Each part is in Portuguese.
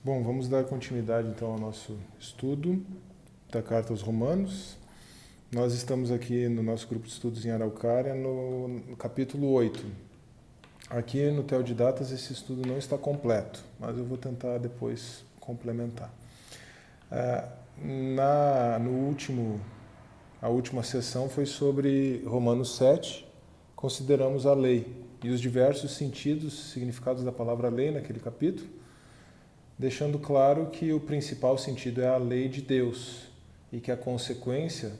Bom, vamos dar continuidade então ao nosso estudo da Carta aos Romanos. Nós estamos aqui no nosso grupo de estudos em Araucária, no capítulo 8. Aqui no Teodidatas esse estudo não está completo, mas eu vou tentar depois complementar. A última sessão foi sobre Romanos 7, consideramos a lei e os diversos sentidos, significados da palavra lei naquele capítulo, deixando claro que o principal sentido é a lei de Deus e que a consequência,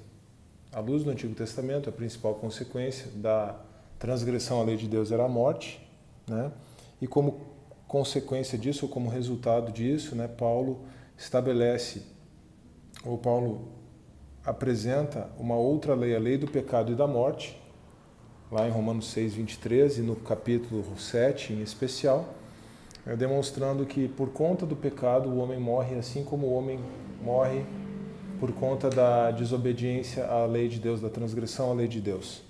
à luz do Antigo Testamento, a principal consequência da transgressão à lei de Deus era a morte, né? E como consequência disso, ou como resultado disso, né, Paulo apresenta uma outra lei, a lei do pecado e da morte, lá em Romanos 6, 23 e no capítulo 7 em especial, demonstrando que por conta do pecado o homem morre assim como o homem morre por conta da desobediência à lei de Deus, da transgressão à lei de Deus.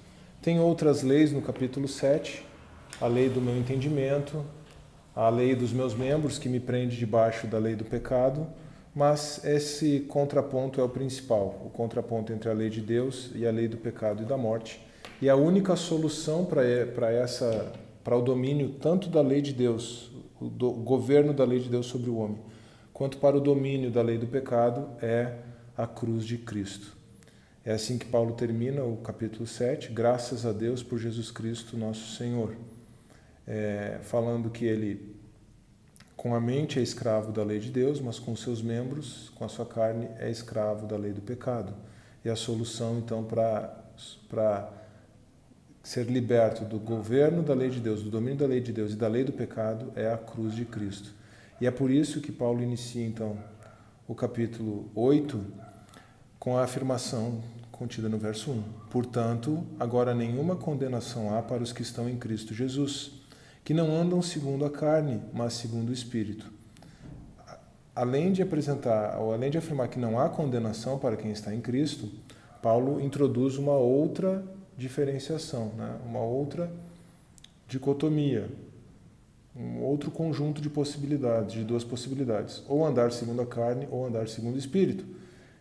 Tem outras leis no capítulo 7, a lei do meu entendimento, a lei dos meus membros que me prende debaixo da lei do pecado, mas esse contraponto é o principal, o contraponto entre a lei de Deus e a lei do pecado e da morte. E a única solução para o domínio tanto da lei de Deus, o governo da lei de Deus sobre o homem, quanto para o domínio da lei do pecado é a cruz de Cristo. É assim que Paulo termina o capítulo 7, graças a Deus por Jesus Cristo nosso Senhor, falando que ele com a mente é escravo da lei de Deus, mas com seus membros, com a sua carne, é escravo da lei do pecado. E a solução então para ser liberto do governo da lei de Deus, do domínio da lei de Deus e da lei do pecado é a cruz de Cristo. E é por isso que Paulo inicia então o capítulo 8 com a afirmação contida no verso 1. Portanto, agora nenhuma condenação há para os que estão em Cristo Jesus, que não andam segundo a carne, mas segundo o Espírito. Além de afirmar que não há condenação para quem está em Cristo, Paulo introduz uma outra diferenciação, né? Uma outra dicotomia, um outro conjunto de possibilidades, de duas possibilidades, ou andar segundo a carne ou andar segundo o Espírito.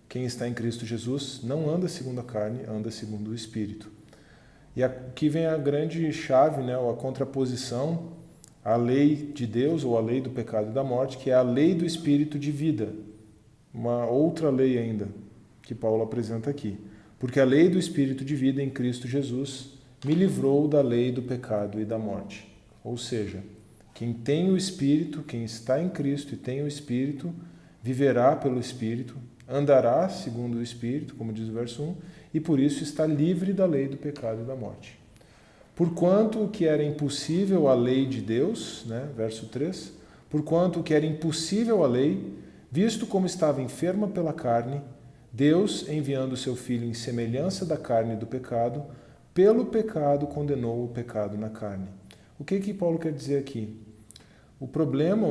Quem está em Cristo Jesus não anda segundo a carne, anda segundo o Espírito. E aqui vem a grande chave, né, ou a contraposição à lei de Deus, ou à lei do pecado e da morte, que é a lei do Espírito de vida, uma outra lei ainda, que Paulo apresenta aqui. Porque a lei do Espírito de vida em Cristo Jesus me livrou da lei do pecado e da morte. Ou seja, quem tem o Espírito, quem está em Cristo e tem o Espírito, viverá pelo Espírito, andará segundo o Espírito, como diz o verso 1, e por isso está livre da lei do pecado e da morte. Porquanto o que era impossível à lei de Deus, né, verso 3, porquanto o que era impossível à lei, visto como estava enferma pela carne, Deus, enviando o seu Filho em semelhança da carne e do pecado, pelo pecado condenou o pecado na carne. O que Paulo quer dizer aqui? O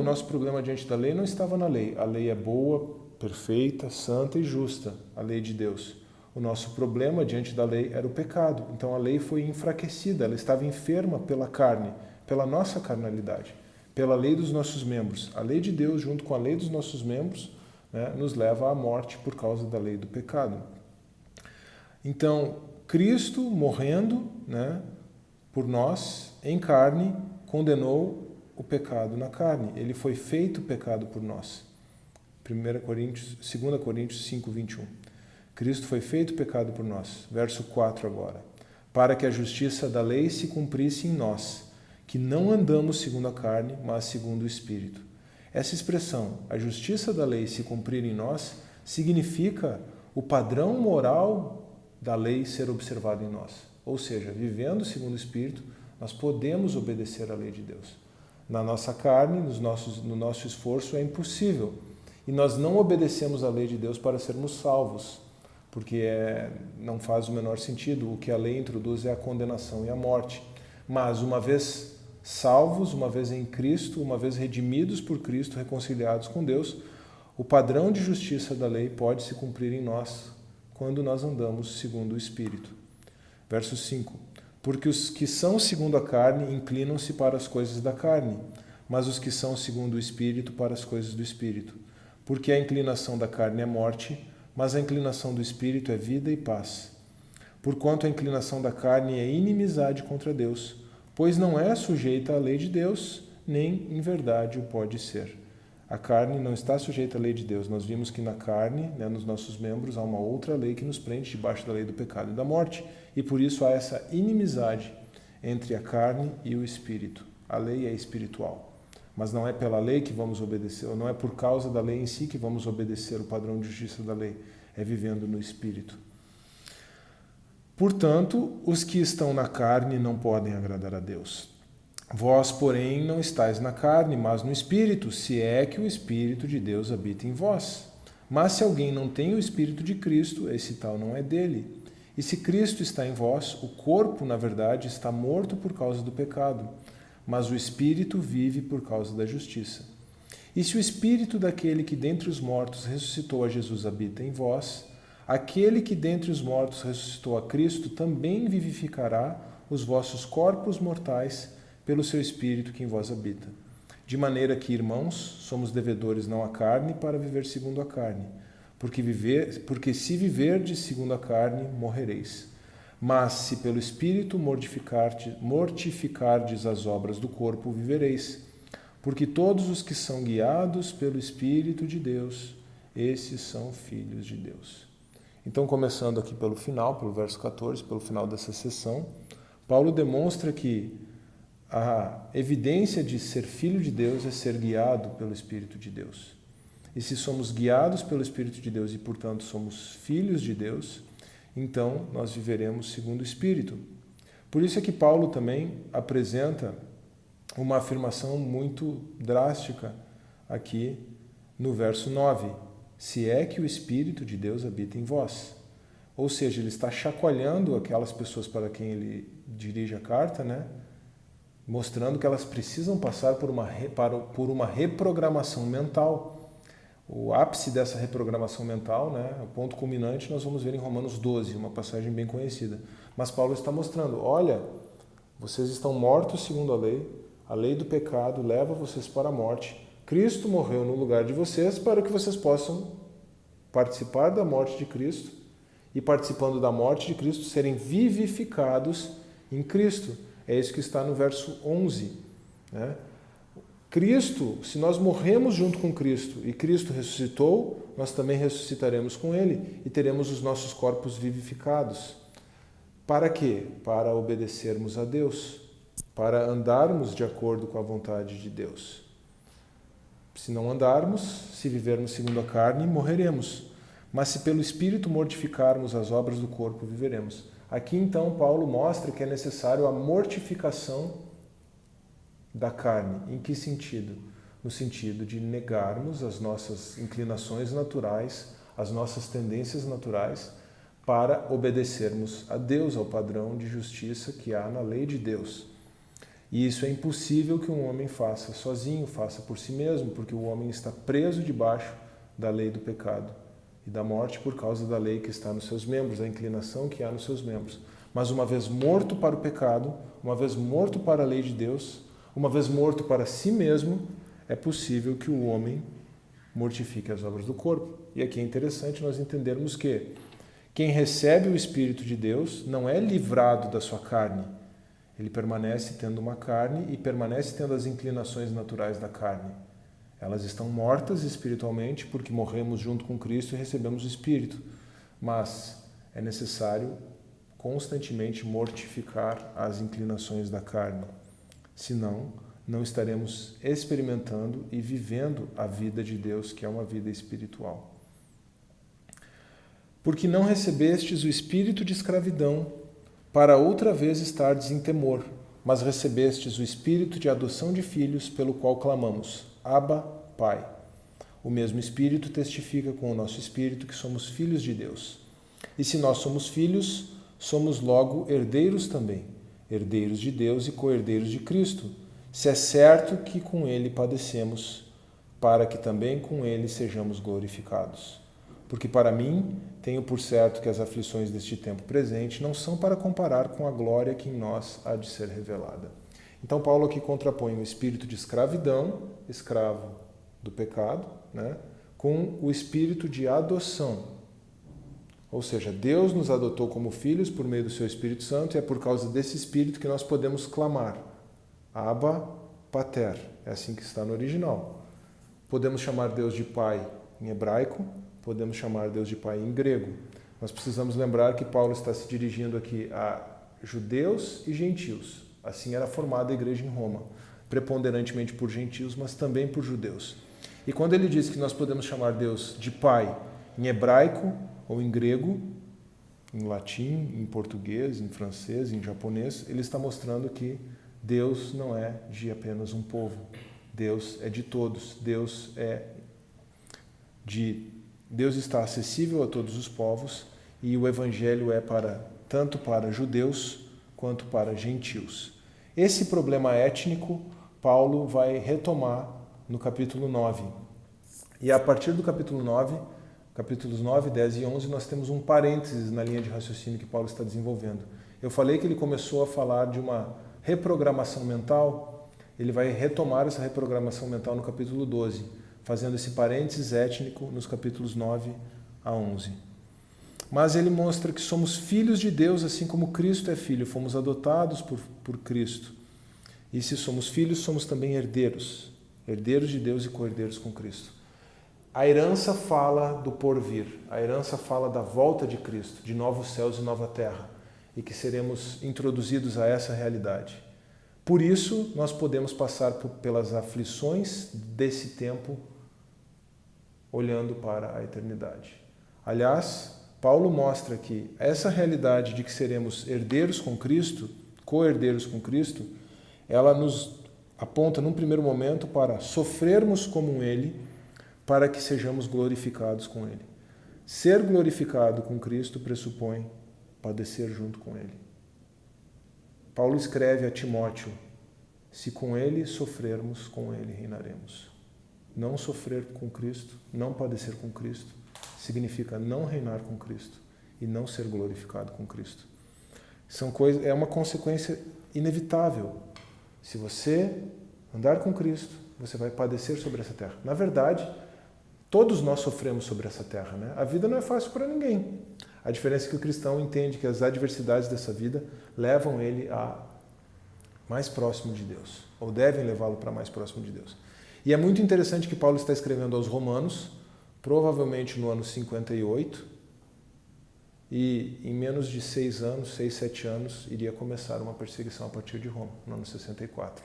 nosso problema diante da lei não estava na lei. A lei é boa, perfeita, santa e justa, a lei de Deus. O nosso problema diante da lei era o pecado. Então a lei foi enfraquecida, ela estava enferma pela carne, pela nossa carnalidade, pela lei dos nossos membros. A lei de Deus, junto com a lei dos nossos membros, né, nos leva à morte por causa da lei do pecado. Então, Cristo, morrendo, né, por nós, em carne, condenou o pecado na carne. Ele foi feito pecado por nós. 2 Coríntios 5, 21. Cristo foi feito pecado por nós. Verso 4 agora. Para que a justiça da lei se cumprisse em nós, que não andamos segundo a carne, mas segundo o Espírito. Essa expressão, a justiça da lei se cumprir em nós, significa o padrão moral da lei ser observado em nós. Ou seja, vivendo segundo o Espírito, nós podemos obedecer à lei de Deus. Na nossa carne, no nosso esforço, é impossível. E nós não obedecemos à lei de Deus para sermos salvos, porque não faz o menor sentido. O que a lei introduz é a condenação e a morte. Mas uma vez salvos, uma vez em Cristo, uma vez redimidos por Cristo, reconciliados com Deus, o padrão de justiça da lei pode se cumprir em nós quando nós andamos segundo o Espírito. Verso 5. Porque os que são segundo a carne inclinam-se para as coisas da carne, mas os que são segundo o Espírito para as coisas do Espírito. Porque a inclinação da carne é morte, mas a inclinação do Espírito é vida e paz. Porquanto a inclinação da carne é inimizade contra Deus, pois não é sujeita à lei de Deus, nem em verdade o pode ser. A carne não está sujeita à lei de Deus. Nós vimos que na carne, nos nossos membros, há uma outra lei que nos prende debaixo da lei do pecado e da morte, e por isso há essa inimizade entre a carne e o Espírito. A lei é espiritual, mas não é pela lei que vamos obedecer, ou não é por causa da lei em si que vamos obedecer o padrão de justiça da lei, é vivendo no Espírito. Portanto, os que estão na carne não podem agradar a Deus. Vós, porém, não estáis na carne, mas no Espírito, se é que o Espírito de Deus habita em vós. Mas se alguém não tem o Espírito de Cristo, esse tal não é dele. E se Cristo está em vós, o corpo, na verdade, está morto por causa do pecado, mas o Espírito vive por causa da justiça. E se o Espírito daquele que dentre os mortos ressuscitou a Jesus habita em vós, aquele que dentre os mortos ressuscitou a Cristo também vivificará os vossos corpos mortais pelo seu Espírito que em vós habita. De maneira que, irmãos, somos devedores não à carne para viver segundo a carne, porque se viverdes segundo a carne, morrereis. Mas se pelo Espírito mortificardes as obras do corpo, vivereis. Porque todos os que são guiados pelo Espírito de Deus, esses são filhos de Deus. Então, começando aqui pelo final, pelo verso 14, pelo final dessa sessão, Paulo demonstra que a evidência de ser filho de Deus é ser guiado pelo Espírito de Deus. E se somos guiados pelo Espírito de Deus e, portanto, somos filhos de Deus, então nós viveremos segundo o Espírito. Por isso é que Paulo também apresenta uma afirmação muito drástica aqui no verso 9. Se é que o Espírito de Deus habita em vós. Ou seja, ele está chacoalhando aquelas pessoas para quem ele dirige a carta, mostrando que elas precisam passar por uma reprogramação mental. O ápice dessa reprogramação mental, o ponto culminante, nós vamos ver em Romanos 12, uma passagem bem conhecida. Mas Paulo está mostrando, olha, vocês estão mortos segundo a lei do pecado leva vocês para a morte. Cristo morreu no lugar de vocês para que vocês possam participar da morte de Cristo e, participando da morte de Cristo, serem vivificados em Cristo. É isso que está no verso 11. Cristo, se nós morremos junto com Cristo e Cristo ressuscitou, nós também ressuscitaremos com Ele e teremos os nossos corpos vivificados. Para quê? Para obedecermos a Deus, para andarmos de acordo com a vontade de Deus. Se não andarmos, se vivermos segundo a carne, morreremos. Mas se pelo Espírito mortificarmos as obras do corpo, viveremos. Aqui então Paulo mostra que é necessário a mortificação da carne. Em que sentido? No sentido de negarmos as nossas inclinações naturais, as nossas tendências naturais, para obedecermos a Deus, ao padrão de justiça que há na lei de Deus. E isso é impossível que um homem faça sozinho, faça por si mesmo, porque o homem está preso debaixo da lei do pecado e da morte por causa da lei que está nos seus membros, a inclinação que há nos seus membros. Mas uma vez morto para o pecado, uma vez morto para a lei de Deus, uma vez morto para si mesmo, é possível que o homem mortifique as obras do corpo. E aqui é interessante nós entendermos que quem recebe o Espírito de Deus não é livrado da sua carne. Ele permanece tendo uma carne e permanece tendo as inclinações naturais da carne. Elas estão mortas espiritualmente porque morremos junto com Cristo e recebemos o Espírito. Mas é necessário constantemente mortificar as inclinações da carne. Senão, não estaremos experimentando e vivendo a vida de Deus, que é uma vida espiritual. Porque não recebestes o espírito de escravidão, para outra vez estardes em temor, mas recebestes o espírito de adoção de filhos, pelo qual clamamos, Abba, Pai. O mesmo Espírito testifica com o nosso espírito que somos filhos de Deus. E se nós somos filhos, somos logo herdeiros também, herdeiros de Deus e co-herdeiros de Cristo, se é certo que com Ele padecemos, para que também com Ele sejamos glorificados. Porque para mim, tenho por certo que as aflições deste tempo presente não são para comparar com a glória que em nós há de ser revelada. Então Paulo aqui contrapõe o espírito de escravidão, escravo do pecado, né, com o espírito de adoção. Ou seja, Deus nos adotou como filhos por meio do seu Espírito Santo e é por causa desse espírito que nós podemos clamar. Abba, Pater. É assim que está no original. Podemos chamar Deus de Pai em hebraico, podemos chamar Deus de Pai em grego. Nós precisamos lembrar que Paulo está se dirigindo aqui a judeus e gentios. Assim era formada a igreja em Roma, preponderantemente por gentios, mas também por judeus. E quando ele diz que nós podemos chamar Deus de Pai em hebraico ou em grego, em latim, em português, em francês, em japonês, ele está mostrando que Deus não é de apenas um povo. Deus é de todos. Deus está acessível a todos os povos e o evangelho é tanto para judeus quanto para gentios. Esse problema étnico, Paulo vai retomar no capítulo 9. E a partir do capítulo 9, capítulos 9, 10 e 11, nós temos um parênteses na linha de raciocínio que Paulo está desenvolvendo. Eu falei que ele começou a falar de uma reprogramação mental, ele vai retomar essa reprogramação mental no capítulo 12, fazendo esse parênteses étnico nos capítulos 9 a 11. Mas ele mostra que somos filhos de Deus, assim como Cristo é filho, fomos adotados por Cristo. E se somos filhos, somos também herdeiros, herdeiros de Deus e co-herdeiros com Cristo. A herança fala do porvir, a herança fala da volta de Cristo, de novos céus e nova terra, e que seremos introduzidos a essa realidade. Por isso, nós podemos passar pelas aflições desse tempo, olhando para a eternidade. Aliás, Paulo mostra que essa realidade de que seremos herdeiros com Cristo, co-herdeiros com Cristo, ela nos aponta num primeiro momento para sofrermos como Ele, para que sejamos glorificados com Ele. Ser glorificado com Cristo pressupõe padecer junto com Ele. Paulo escreve a Timóteo: se com Ele sofrermos, com Ele reinaremos. Não sofrer com Cristo, não padecer com Cristo, significa não reinar com Cristo e não ser glorificado com Cristo. É uma consequência inevitável. Se você andar com Cristo, você vai padecer sobre essa terra. Na verdade, todos nós sofremos sobre essa terra, né? A vida não é fácil para ninguém. A diferença é que o cristão entende que as adversidades dessa vida levam ele a mais próximo de Deus, ou devem levá-lo para mais próximo de Deus. E é muito interessante que Paulo está escrevendo aos Romanos, provavelmente no ano 58, e em menos de 6, 7 anos, iria começar uma perseguição a partir de Roma, no ano 64.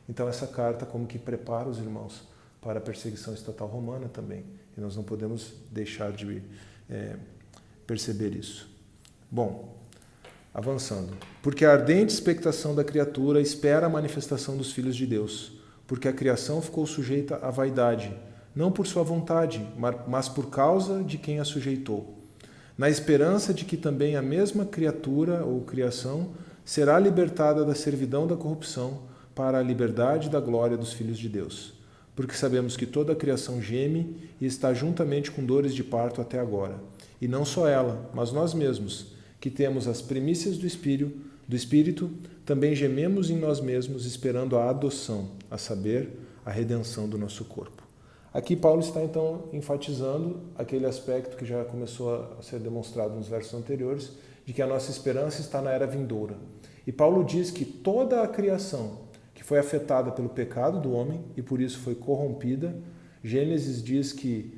Então essa carta como que prepara os irmãos para a perseguição estatal romana também, e nós não podemos deixar de perceber isso. Bom, avançando. Porque a ardente expectação da criatura espera a manifestação dos filhos de Deus, porque a criação ficou sujeita à vaidade, não por sua vontade, mas por causa de quem a sujeitou, na esperança de que também a mesma criatura ou criação será libertada da servidão da corrupção para a liberdade da glória dos filhos de Deus. Porque sabemos que toda a criação geme e está juntamente com dores de parto até agora. E não só ela, mas nós mesmos, que temos as primícias do Espírito, também gememos em nós mesmos, esperando a adoção, a saber, a redenção do nosso corpo. Aqui Paulo está então enfatizando aquele aspecto que já começou a ser demonstrado nos versos anteriores, de que a nossa esperança está na era vindoura. E Paulo diz que toda a criação que foi afetada pelo pecado do homem e por isso foi corrompida, Gênesis diz que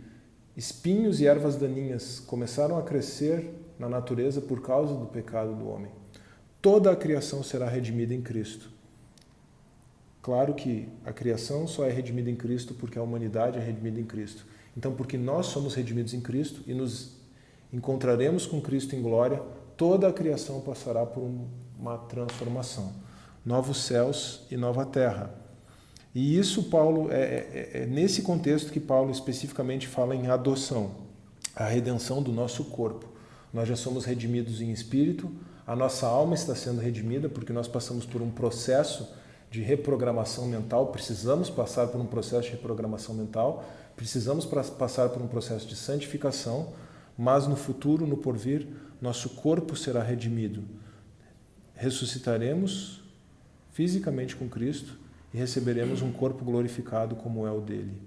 espinhos e ervas daninhas começaram a crescer na natureza por causa do pecado do homem. Toda a criação será redimida em Cristo. Claro que a criação só é redimida em Cristo porque a humanidade é redimida em Cristo. Então, porque nós somos redimidos em Cristo e nos encontraremos com Cristo em glória, toda a criação passará por uma transformação. Novos céus e nova terra. E isso, Paulo, é nesse contexto que Paulo especificamente fala em adoção, a redenção do nosso corpo. Nós já somos redimidos em espírito, a nossa alma está sendo redimida porque nós passamos por um processo de reprogramação mental, precisamos passar por um processo de reprogramação mental, precisamos passar por um processo de santificação, mas no futuro, no porvir, nosso corpo será redimido. Ressuscitaremos, fisicamente com Cristo e receberemos um corpo glorificado como é o dele.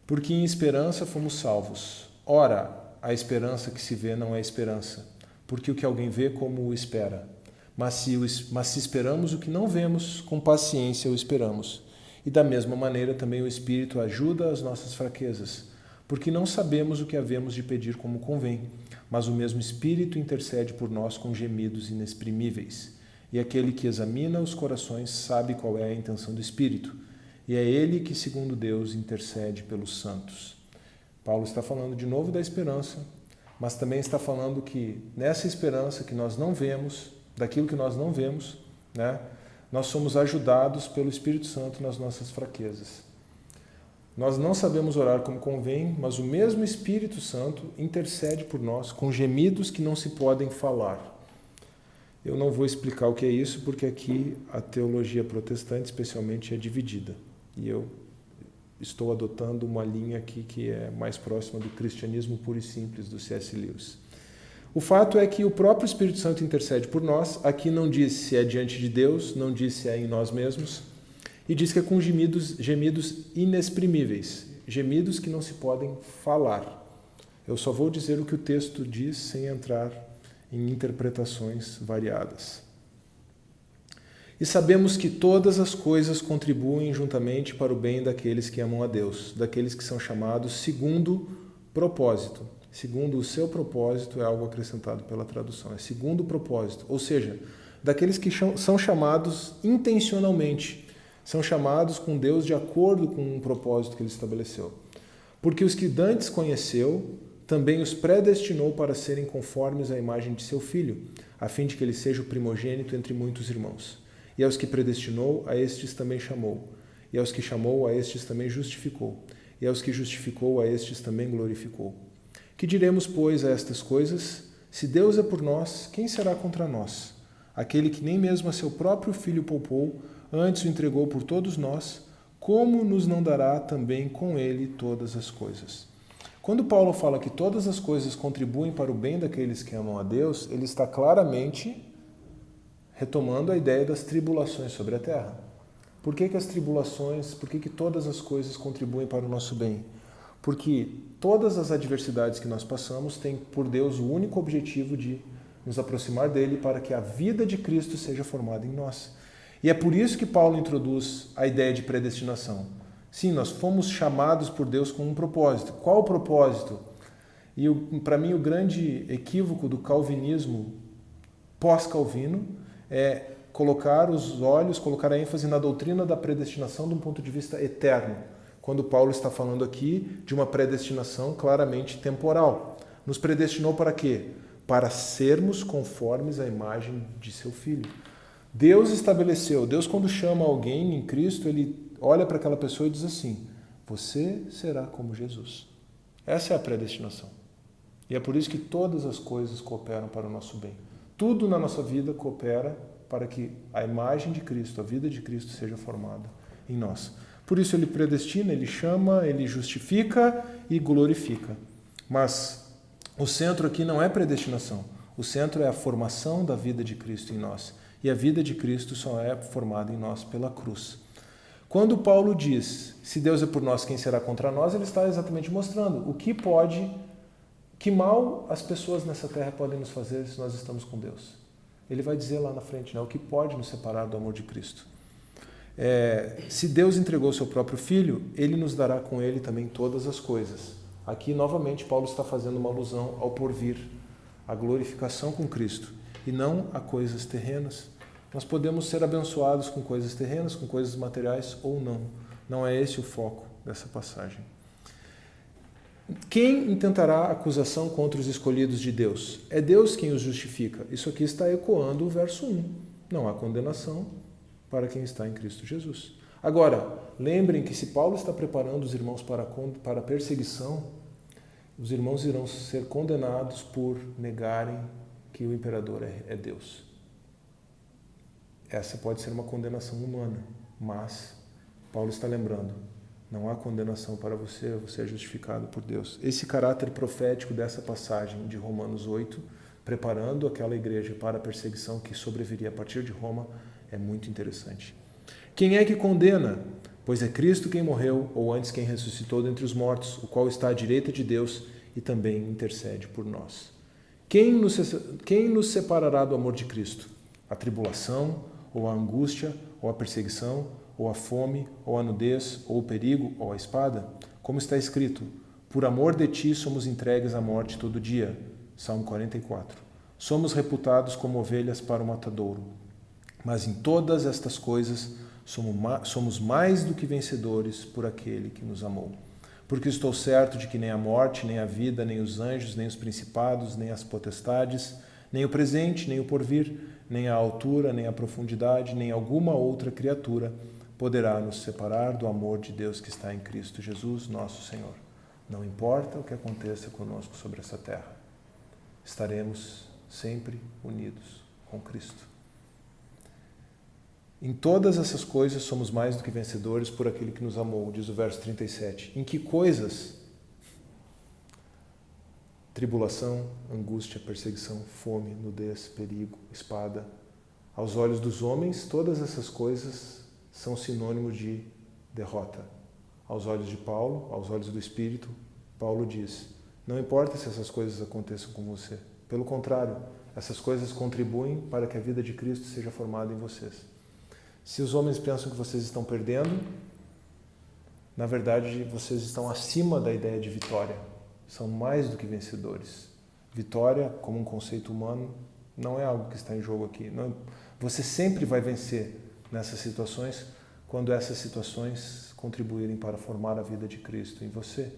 Porque em esperança fomos salvos. Ora, a esperança que se vê não é esperança, porque o que alguém vê como o espera. Mas se esperamos o que não vemos, com paciência o esperamos. E da mesma maneira também o Espírito ajuda as nossas fraquezas, porque não sabemos o que havemos de pedir como convém, mas o mesmo Espírito intercede por nós com gemidos inexprimíveis. E aquele que examina os corações sabe qual é a intenção do Espírito, e é ele que, segundo Deus, intercede pelos santos. Paulo está falando de novo da esperança, mas também está falando que nessa esperança que nós não vemos, daquilo que nós não vemos, né, nós somos ajudados pelo Espírito Santo nas nossas fraquezas. Nós não sabemos orar como convém, mas o mesmo Espírito Santo intercede por nós com gemidos que não se podem falar. Eu não vou explicar o que é isso, porque aqui a teologia protestante, especialmente, é dividida. E eu estou adotando uma linha aqui que é mais próxima do cristianismo puro e simples, do C.S. Lewis. O fato é que o próprio Espírito Santo intercede por nós. Aqui não diz se é diante de Deus, não diz se é em nós mesmos, e diz que é com gemidos inexprimíveis, gemidos que não se podem falar. Eu só vou dizer o que o texto diz sem entrar em interpretações variadas. E sabemos que todas as coisas contribuem juntamente para o bem daqueles que amam a Deus, daqueles que são chamados segundo propósito. Segundo o seu propósito é algo acrescentado pela tradução, é segundo o propósito, ou seja, daqueles que são chamados intencionalmente, são chamados com Deus de acordo com um propósito que ele estabeleceu. Porque os que dantes conheceu, também os predestinou para serem conformes à imagem de seu Filho, a fim de que ele seja o primogênito entre muitos irmãos. E aos que predestinou, a estes também chamou. E aos que chamou, a estes também justificou. E aos que justificou, a estes também glorificou. Que diremos, pois, a estas coisas? Se Deus é por nós, quem será contra nós? Aquele que nem mesmo a seu próprio Filho poupou, antes o entregou por todos nós, como nos não dará também com ele todas as coisas? Quando Paulo fala que todas as coisas contribuem para o bem daqueles que amam a Deus, ele está claramente retomando a ideia das tribulações sobre a terra. Por que as tribulações, por que todas as coisas contribuem para o nosso bem? Porque todas as adversidades que nós passamos têm por Deus o único objetivo de nos aproximar dele para que a vida de Cristo seja formada em nós. E é por isso que Paulo introduz a ideia de predestinação. Sim, nós fomos chamados por Deus com um propósito. Qual o propósito? E para mim o grande equívoco do calvinismo pós-calvino é colocar os olhos, colocar a ênfase na doutrina da predestinação de um ponto de vista eterno, quando Paulo está falando aqui de uma predestinação claramente temporal. Nos predestinou para quê? Para sermos conformes à imagem de seu Filho. Deus estabeleceu, Deus quando chama alguém em Cristo, ele olha para aquela pessoa e diz assim: você será como Jesus. Essa é a predestinação. E é por isso que todas as coisas cooperam para o nosso bem. Tudo na nossa vida coopera para que a imagem de Cristo, a vida de Cristo seja formada em nós. Por isso ele predestina, ele chama, ele justifica e glorifica. Mas o centro aqui não é predestinação. O centro é a formação da vida de Cristo em nós. E a vida de Cristo só é formada em nós pela cruz. Quando Paulo diz, se Deus é por nós, quem será contra nós, ele está exatamente mostrando o que que mal as pessoas nessa terra podem nos fazer se nós estamos com Deus. Ele vai dizer lá na frente, né, o que pode nos separar do amor de Cristo. Se Deus entregou o seu próprio Filho, ele nos dará com ele também todas as coisas. Aqui, novamente, Paulo está fazendo uma alusão ao porvir, à glorificação com Cristo, e não a coisas terrenas. Nós podemos ser abençoados com coisas terrenas, com coisas materiais ou não. Não é esse o foco dessa passagem. Quem intentará acusação contra os escolhidos de Deus? É Deus quem os justifica. Isso aqui está ecoando o verso 1. Não há condenação para quem está em Cristo Jesus. Agora, lembrem que se Paulo está preparando os irmãos para a perseguição, os irmãos irão ser condenados por negarem que o imperador é Deus. Essa pode ser uma condenação humana, mas Paulo está lembrando, não há condenação para você, você é justificado por Deus. Esse caráter profético dessa passagem de Romanos 8, preparando aquela igreja para a perseguição que sobreviria a partir de Roma, É muito interessante. Quem é que condena? Pois é Cristo quem morreu, ou antes quem ressuscitou dentre os mortos, o qual está à direita de Deus e também intercede por nós. Quem nos separará do amor de Cristo? A tribulação, ou a angústia, ou a perseguição, ou a fome, ou a nudez, ou o perigo, ou a espada? Como está escrito, por amor de ti somos entregues à morte todo dia. Salmo 44. Somos reputados como ovelhas para o matadouro. Mas em todas estas coisas somos mais do que vencedores por aquele que nos amou. Porque estou certo de que nem a morte, nem a vida, nem os anjos, nem os principados, nem as potestades, nem o presente, nem o porvir, nem a altura, nem a profundidade, nem alguma outra criatura poderá nos separar do amor de Deus que está em Cristo Jesus, nosso Senhor. Não importa o que aconteça conosco sobre essa terra, estaremos sempre unidos com Cristo. Em todas essas coisas somos mais do que vencedores por aquele que nos amou, diz o verso 37. Em que coisas? Tribulação, angústia, perseguição, fome, nudez, perigo, espada. Aos olhos dos homens, todas essas coisas são sinônimo de derrota. Aos olhos de Paulo, aos olhos do Espírito, Paulo diz, não importa se essas coisas aconteçam com você. Pelo contrário, essas coisas contribuem para que a vida de Cristo seja formada em vocês. Se os homens pensam que vocês estão perdendo, na verdade vocês estão acima da ideia de vitória. São mais do que vencedores. Vitória, como um conceito humano, não é algo que está em jogo aqui. Não, você sempre vai vencer nessas situações quando essas situações contribuírem para formar a vida de Cristo em você.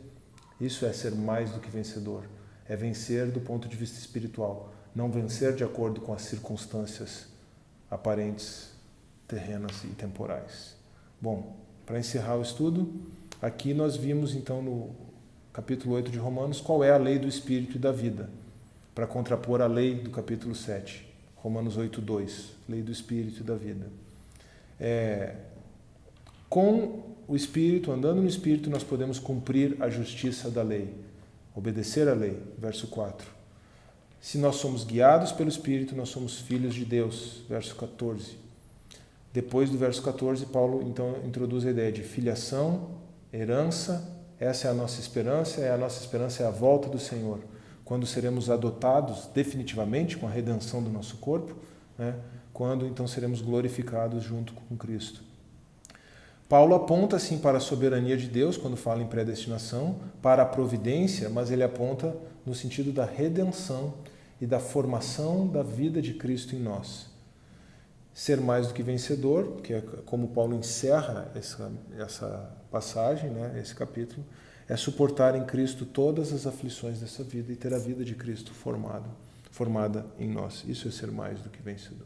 Isso é ser mais do que vencedor. É vencer do ponto de vista espiritual. Não vencer de acordo com as circunstâncias aparentes, terrenas e temporais. Bom, para encerrar o estudo, aqui nós vimos então no capítulo 8 de Romanos qual é a lei do Espírito e da vida, para contrapor a lei do capítulo 7, Romanos 8:2, lei do Espírito e da vida. Com o Espírito, andando no Espírito, nós podemos cumprir a justiça da lei, obedecer à lei, verso 4. Se nós somos guiados pelo Espírito, nós somos filhos de Deus, verso 14. Depois do verso 14, Paulo então introduz a ideia de filiação, herança. Essa é a nossa esperança, é a volta do Senhor, quando seremos adotados definitivamente com a redenção do nosso corpo, né? Quando então seremos glorificados junto com Cristo. Paulo aponta assim para a soberania de Deus, quando fala em predestinação, para a providência, mas ele aponta no sentido da redenção e da formação da vida de Cristo em nós. Ser mais do que vencedor, que é como Paulo encerra essa passagem, né, esse capítulo, é suportar em Cristo todas as aflições dessa vida e ter a vida de Cristo formada em nós. Isso é ser mais do que vencedor.